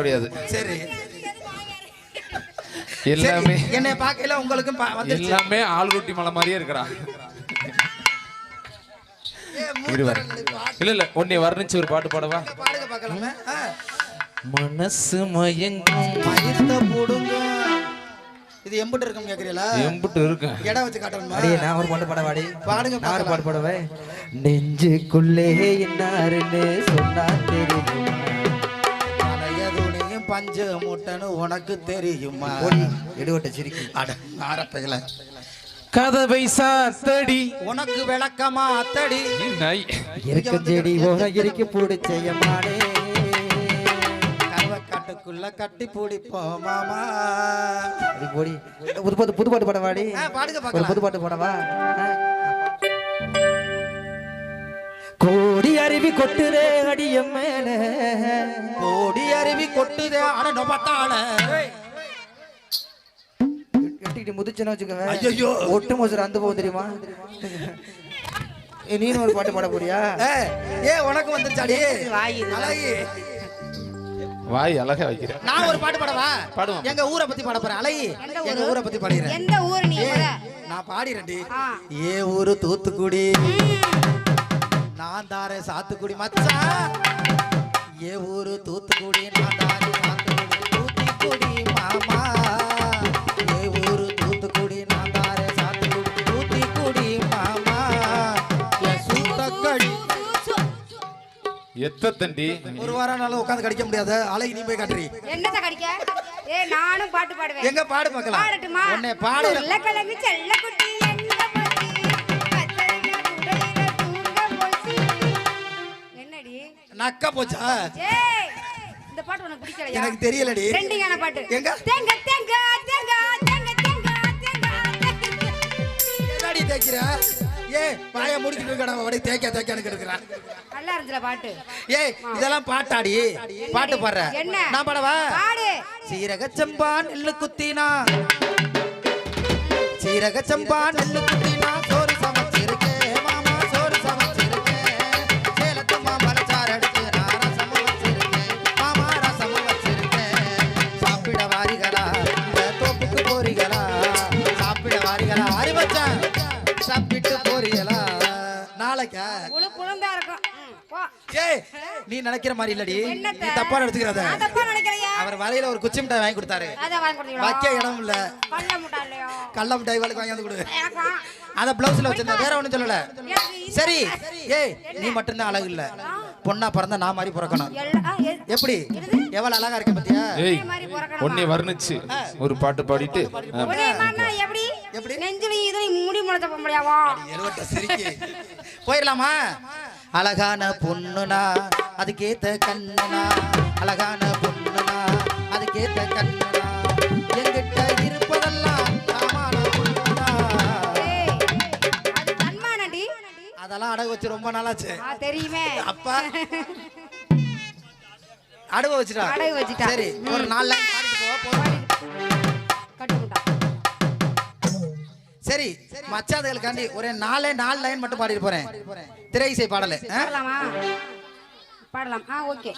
முடியாது. சரி எல்லாமே என்னை பார்க்கல உங்களுக்கும் எல்லாமே ஆள் ரொட்டி மலை மாதிரியே இருக்கறா. இருவர் இல்ல இல்ல உன்னை வர்ணிச்சு ஒரு பாட்டு பாடவா? பாடுங்க பார்க்கலாமே. மனசு மயங்கும் மயத்த போடுங்க. இது எம்புட்டு இருக்கும் கேக்குறீங்களா? எம்புட்டு இருக்கு. எடை வச்சு காட்டணுமா? அடே நான் ஒரு பாட்டு பாடவாடி. பாடுங்க நான் ஒரு பாட்டு பாடவே. நெஞ்சுக்குள்ளே இன்னாருன்னு சொன்னா தெரியுமா? அலையதுணியும் பஞ்சு மூட்டன்னு உனக்கு தெரியுமா? எடுவட்ட சிரிக்கி. அட ஆரப்பைகள கதவை சாத்தடி உனக்கு விளக்கமா அத்தடி நாய் இருக்க செடி ஓர இருக்கு பிடிச்சயமானே கருவக்காட்டுக்குள்ள கட்டி பிடிப்போம் மாமா. போடி புது பாட்டு பாடவாடி. பாடுங்க ஒரு பார்க்கலாம். புது பாட்டு பாடவா? கோடி அருவி கொட்டுதே அடியம் மேல கோடி அருவி கொட்டுதே அட நொபட்டாள எட்டிக்கிட்டு முதிச்சுன்னு வச்சுக்கோங்க. ஐயோ ஒட்டு மோசர் அந்த போகும் தெரியுமா? நீனும் ஒரு பாட்டு பாட போறியா? உனக்கு வந்துருச்சாடி அழகி. வாய் அழகா வைக்கிறேன். நான் ஒரு பாட்டு பாடவா? பாடுவோம். எங்க ஊரை பத்தி பாட போறேன். அழகி எங்க ஊரை பத்தி பாடுறேன். எந்த ஊர் நீ? நான் பாடிறேன்டி. ஏ ஊரு தூத்துக்குடி நான் தாரே சாத்துக்குடி மச்சான். ஏ ஊரு தூத்துக்குடி நான் தாரே சாத்துக்குடி தூத்துக்குடி மாமா. ஏ ஊரு தூத்துக்குடி நான் தாரே சாத்துக்குடி தூத்துக்குடி மாமா. ஏ சூத்தக்கடி எத்த தண்டி ஒரு வாரம் நாளும் உட்கார்ந்து கடிக்க முடியாது. அழகி நீ போய் காட்டுறீ. என்னத கடிக்க? நானும் பாட்டு பாடுவேன். எங்க பாடு பார்க்கலாம். பாடட்டுமா? உன்னை பாடு. கிழங்கு செல்ல குட்டி என்ன போச்சு கத்தரினா குடையில தூங்க போச்சு. என்னடி நக்க போச்சா? ஏய் இந்த பாட்டு உனக்கு பிடிக்கலையா? எனக்கு தெரியலடி. ட்ரெண்டிங்கான பாட்டு. எங்க? தேங்க தேங்க தேங்க தேங்க தேங்க தேங்க. என்னடி தேக்கிற? பாய முடிக்கிட்டு இருக்கடா வடி தேக்க தேக்கன்னு கிடக்குறா. நல்லா இருந்துல பாட்டு. இதெல்லாம் பாட்டாடி. பாட்டு பாடுற. என்ன? நான் பாடவா? பாடு. சீரக சம்பா நெல்லு குத்தினா சீரக சம்பா நெல்லு குத்தினா சோறு சமைச்சிருக்கேன் மாமா சோறு சமைச்சிருக்கேன். சேலத்து மாம்பழச்சாறு எடுத்து நான் ரசம் வச்சிருக்கேன் மாமா ரசம் வச்சிருக்கேன். சாப்பிட வாரிகளா தோப்புக்கு போறீங்களா? சாப்பிட வாரிகளா? அறிவச்சான் சாப்பிட்டு போறீங்களா? நாளைக்கா குழந்தா இருக்கும். நீ நினைக்கிற மாதிரி இல்லடி. என்னத்த? நீ தப்பா எடுத்துக்கிறத. நான் தப்பா நினைக்கலையா? அவர் வரையில ஒரு குச்சி மிட்டாய் வாங்கி கொடுத்தாரு. அத வாங்கி கொடுத்தீங்களா? வைக்க இடம் இல்ல. கள்ள முட்டை இல்லையா? கள்ள மிட்டாய் வாங்கி வந்து கொடு. ஏப்பா அத பிளவுஸ்ல வச்சிருந்த வேற ஒண்ணும் சொல்லல. சரி நீ மட்டும்தான் அழகு இல்ல. பொண்ணா பிறந்தா நான் மாதிரி பிறக்கணும். எப்படி எவ்வளவு அழகா இருக்க பத்தியா? ஏய் உன்னை வர்ணிச்சு ஒரு பாட்டு பாடிட்டு ஒரே மானா எப்படி எப்படி நெஞ்சில இதை மூடி முளத்த போக முடியாவா? எழுவட்ட சிரிக்கி போயிரலாமா? அழகான பொண்ணுனா அதுக்கேத்த கண்ணுனா அழகான பொண்ணுனா அதுக்கேத்த கண்ணுனா என்கிட்ட இருப்பதெல்லாம் சாமான பொண்ணுனா. அது தன்மானடி. அதெல்லாம் அடகு வச்சு ரொம்ப நாளாச்சு. தெரியுமே. அப்பா அடகு வச்சுட்டா. அடகு வச்சுட்டா. சரி ஒரு 4 லைன் பாடிட்டு போ. கட்டுமுட்டா. சரி மச்சாதுகளுக்காண்டி ஒரு 4 லைன் மட்டும் பாடிட்டு போறேன். திரை இசை பாடல பாடலாமா? பாடலாம். ஓகே.